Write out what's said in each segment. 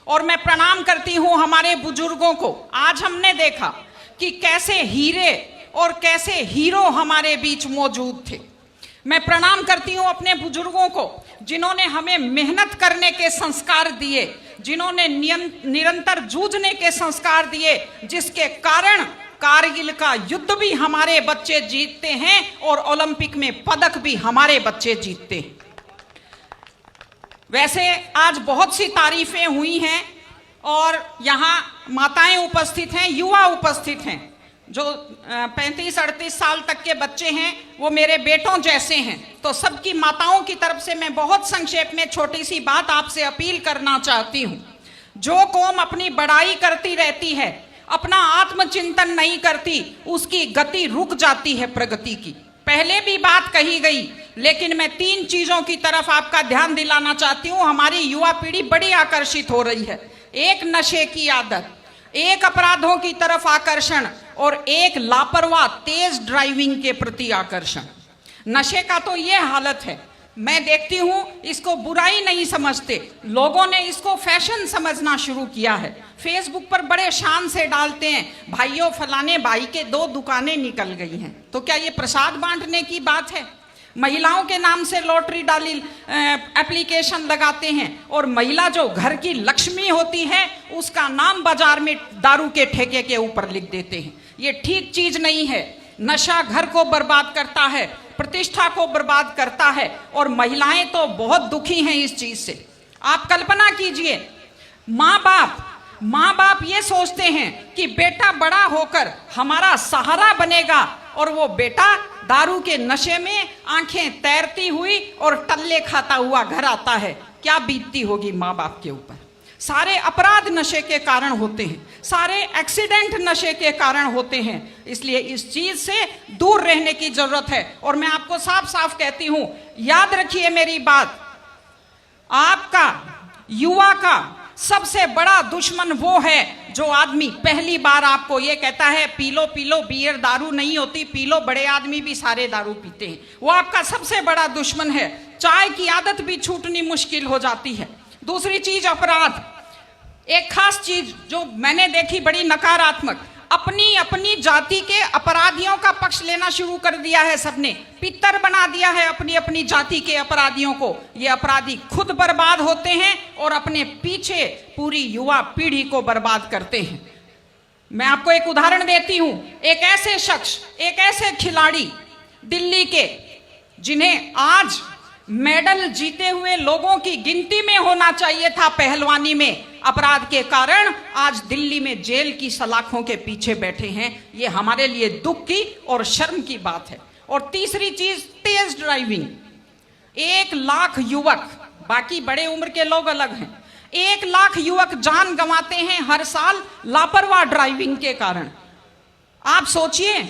और मैं प्रणाम करती हूं हमारे बुजुर्गों को। आज हमने देखा कि कैसे हीरे और कैसे हीरो हमारे बीच मौजूद थे। मैं प्रणाम करती हूं अपने बुजुर्गों को जिन्होंने हमें मेहनत करने के संस्कार दिए, जिन्होंने निरंतर जूझने के संस्कार दिए, जिसके कारण कारगिल का युद्ध भी हमारे बच्चे जीतते हैं और ओलंपिक में पदक भी हमारे बच्चे जीतते हैं। वैसे आज बहुत सी तारीफें हुई हैं और यहाँ माताएं उपस्थित हैं, युवा उपस्थित हैं। जो 35-38 साल तक के बच्चे हैं वो मेरे बेटों जैसे हैं। तो सबकी माताओं की तरफ से मैं बहुत संक्षेप में छोटी सी बात आपसे अपील करना चाहती हूँ। जो कौम अपनी बड़ाई करती रहती है, अपना आत्मचिंतन नहीं करती, उसकी गति रुक जाती है प्रगति की। पहले भी बात कही गई, लेकिन मैं 3 चीजों की तरफ आपका ध्यान दिलाना चाहती हूँ। हमारी युवा पीढ़ी बड़ी आकर्षित हो रही है। एक नशे की आदत, एक अपराधों की तरफ आकर्षण और एक लापरवाह तेज ड्राइविंग के प्रति आकर्षण। नशे का तो ये हालत है, मैं देखती हूं इसको बुराई नहीं समझते, लोगों ने इसको फैशन समझना शुरू किया है। फेसबुक पर बड़े शान से डालते हैं, भाइयों फलाने भाई के 2 दुकानें निकल गई हैं। तो क्या ये प्रसाद बांटने की बात है? महिलाओं के नाम से लॉटरी डाली एप्लीकेशन लगाते हैं और महिला जो घर की लक्ष्मी होती है उसका नाम बाजार में दारू के ठेके के ऊपर लिख देते हैं। ये ठीक चीज नहीं है। नशा घर को बर्बाद करता है, प्रतिष्ठा को बर्बाद करता है और महिलाएं तो बहुत दुखी हैं इस चीज से। आप कल्पना कीजिए, माँ बाप ये सोचते हैं कि बेटा बड़ा होकर हमारा सहारा बनेगा और वो बेटा दारू के नशे में आंखें तैरती हुई और टल्ले खाता हुआ घर आता है। क्या बीतती होगी माँ बाप के ऊपर। सारे अपराध नशे के कारण होते हैं, सारे एक्सीडेंट नशे के कारण होते हैं। इसलिए इस चीज से दूर रहने की जरूरत है। और मैं आपको साफ साफ कहती हूं, याद रखिए मेरी बात, आपका युवा का सबसे बड़ा दुश्मन वो है जो आदमी पहली बार आपको ये कहता है पी लो बियर दारू नहीं होती, पी लो। बड़े आदमी भी सारे दारू पीते हैं। वो आपका सबसे बड़ा दुश्मन है। चाय की आदत भी छूटनी मुश्किल हो जाती है। दूसरी चीज अपराध। एक खास चीज जो मैंने देखी बड़ी नकारात्मक, अपनी जाति के अपराधियों का पक्ष लेना शुरू कर दिया है सबने। पितर बना दिया है अपनी जाति के अपराधियों को। ये अपराधी खुद बर्बाद होते हैं और अपने पीछे पूरी युवा पीढ़ी को बर्बाद करते हैं। मैं आपको एक उदाहरण देती हूं। एक ऐसे शख्स, एक ऐसे खिलाड़ी दिल्ली के, जिन्हें आज मेडल जीते हुए लोगों की गिनती में होना चाहिए था पहलवानी में, अपराध के कारण आज दिल्ली में जेल की सलाखों के पीछे बैठे हैं। ये हमारे लिए दुख की और शर्म की बात है। और तीसरी चीज तेज ड्राइविंग। 1 लाख युवक, बाकी बड़े उम्र के लोग अलग हैं, 1 लाख युवक जान गंवाते हैं हर साल लापरवाह ड्राइविंग के कारण। आप सोचिए,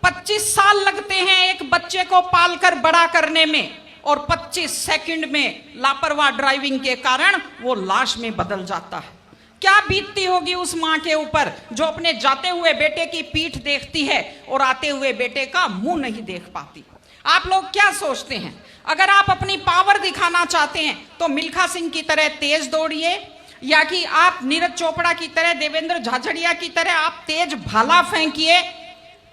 25 साल लगते हैं एक बच्चे को पालकर बड़ा करने में और 25 सेकंड में लापरवाह ड्राइविंग के कारण वो लाश में बदल जाता है। क्या बीतती होगी उस मां के ऊपर जो अपने जाते हुए बेटे की पीठ देखती है और आते हुए बेटे का मुंह नहीं देख पाती। आप लोग क्या सोचते हैं? अगर आप अपनी पावर दिखाना चाहते हैं तो मिल्खा सिंह की तरह तेज दौड़िए, या कि आप नीरज चोपड़ा की तरह, देवेंद्र झाझड़िया की तरह आप तेज भाला फेंकिए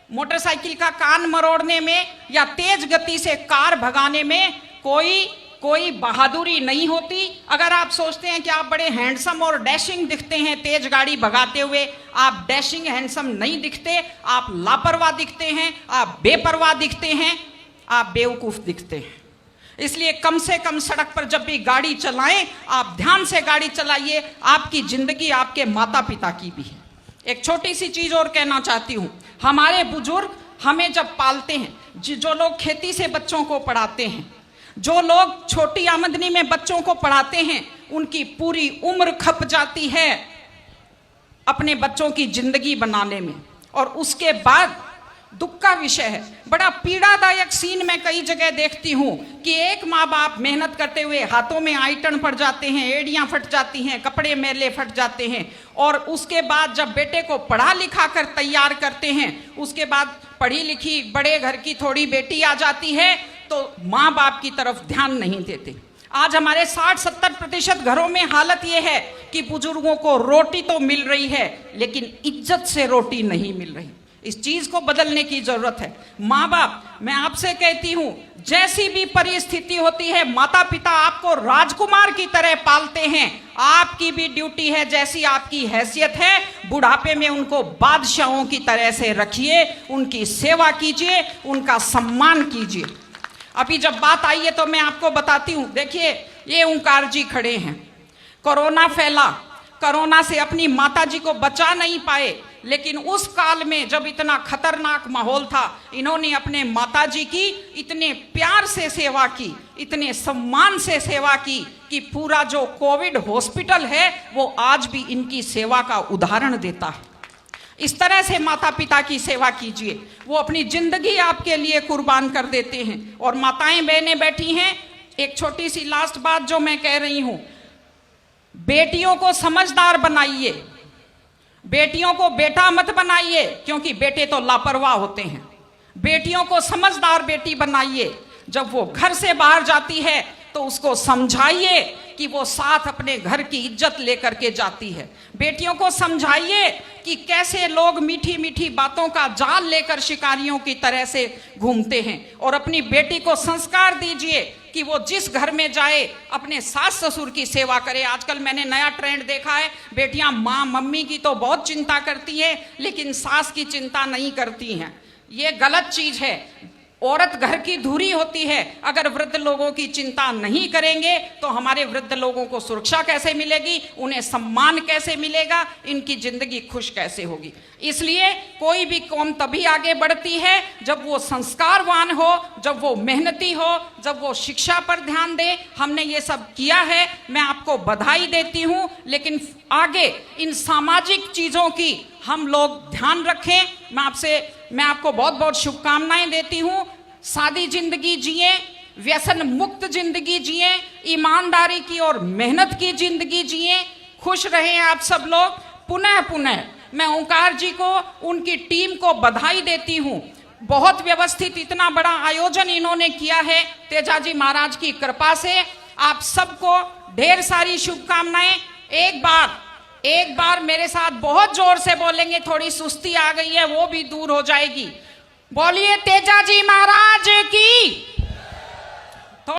मोटरसाइकिल का कान मरोड़ने में या तेज गति से कार भगाने में कोई बहादुरी नहीं होती। अगर आप सोचते हैं कि आप बड़े हैंडसम और डैशिंग दिखते हैं तेज गाड़ी भगाते हुए, आप डैशिंग हैंडसम नहीं दिखते, आप लापरवाह दिखते हैं, आप बेपरवाह दिखते हैं, आप बेवकूफ दिखते हैं। इसलिए कम से कम सड़क पर जब भी गाड़ी चलाएं, आप ध्यान से गाड़ी चलाइए। आपकी जिंदगी आपके माता पिता की भी है। एक छोटी सी चीज और कहना चाहती हूं। हमारे बुजुर्ग हमें जब पालते हैं, जो लोग खेती से बच्चों को पढ़ाते हैं, जो लोग छोटी आमदनी में बच्चों को पढ़ाते हैं, उनकी पूरी उम्र खप जाती है अपने बच्चों की जिंदगी बनाने में। और उसके बाद दुख का विषय है, बड़ा पीड़ादायक सीन मैं कई जगह देखती हूँ कि एक माँ बाप मेहनत करते हुए हाथों में आइटन पड़ जाते हैं, एड़ियाँ फट जाती हैं, कपड़े मैले फट जाते हैं, और उसके बाद जब बेटे को पढ़ा लिखा कर तैयार करते हैं, उसके बाद पढ़ी लिखी बड़े घर की थोड़ी बेटी आ जाती है तो माँ बाप की तरफ ध्यान नहीं देते। आज हमारे 60-70% घरों में हालत यह है कि बुजुर्गों को रोटी तो मिल रही है लेकिन इज्जत से रोटी नहीं मिल रही। इस चीज को बदलने की जरूरत है। माँ बाप, मैं आपसे कहती हूं, जैसी भी परिस्थिति होती है, माता पिता आपको राजकुमार की तरह पालते हैं। आपकी भी ड्यूटी है, जैसी आपकी हैसियत है, बुढ़ापे में उनको बादशाहों की तरह से रखिए, उनकी सेवा कीजिए, उनका सम्मान कीजिए। अभी जब बात आई है तो मैं आपको बताती हूं। देखिए, ये ओंकार जी खड़े हैं। कोरोना फैला, कोरोना से अपनी माता जी को बचा नहीं पाए, लेकिन उस काल में जब इतना खतरनाक माहौल था, इन्होंने अपने माताजी की इतने प्यार से सेवा की, इतने सम्मान से सेवा की कि पूरा जो कोविड हॉस्पिटल है वो आज भी इनकी सेवा का उदाहरण देता है। इस तरह से माता पिता की सेवा कीजिए, वो अपनी जिंदगी आपके लिए कुर्बान कर देते हैं। और माताएं बहनें बैठी हैं, एक छोटी सी लास्ट बात जो मैं कह रही हूं, बेटियों को समझदार बनाइए, बेटियों को बेटा मत बनाइए, क्योंकि बेटे तो लापरवाह होते हैं। बेटियों को समझदार बेटी बनाइए। जब वो घर से बाहर जाती है तो उसको समझाइए कि वो साथ अपने घर की इज्जत लेकर के जाती है। बेटियों को समझाइए कि कैसे लोग मीठी मीठी बातों का जाल लेकर शिकारियों की तरह से घूमते हैं। और अपनी बेटी को संस्कार दीजिए कि वो जिस घर में जाए अपने सास ससुर की सेवा करे। आजकल मैंने नया ट्रेंड देखा है, बेटियां माँ मम्मी की तो बहुत चिंता करती हैं लेकिन सास की चिंता नहीं करती हैं। ये गलत चीज है। औरत घर की धुरी होती है। अगर वृद्ध लोगों की चिंता नहीं करेंगे तो हमारे वृद्ध लोगों को सुरक्षा कैसे मिलेगी, उन्हें सम्मान कैसे मिलेगा, इनकी जिंदगी खुश कैसे होगी। इसलिए कोई भी कौम तभी आगे बढ़ती है जब वो संस्कारवान हो, जब वो मेहनती हो, जब वो शिक्षा पर ध्यान दे। हमने ये सब किया है, मैं आपको बधाई देती हूँ, लेकिन आगे इन सामाजिक चीजों की हम लोग ध्यान रखें। मैं आपको बहुत बहुत शुभकामनाएं देती हूँ। सादी जिंदगी जिए, व्यसन मुक्त जिंदगी जिए, ईमानदारी की और मेहनत की जिंदगी जिए, खुश रहें आप सब लोग। पुनः पुनः मैं ओंकार जी को, उनकी टीम को बधाई देती हूँ। बहुत व्यवस्थित इतना बड़ा आयोजन इन्होंने किया है। तेजाजी महाराज की कृपा से आप सबको ढेर सारी शुभकामनाएं। एक बार मेरे साथ बहुत जोर से बोलेंगे, थोड़ी सुस्ती आ गई है वो भी दूर हो जाएगी। बोलिए तेजाजी महाराज की।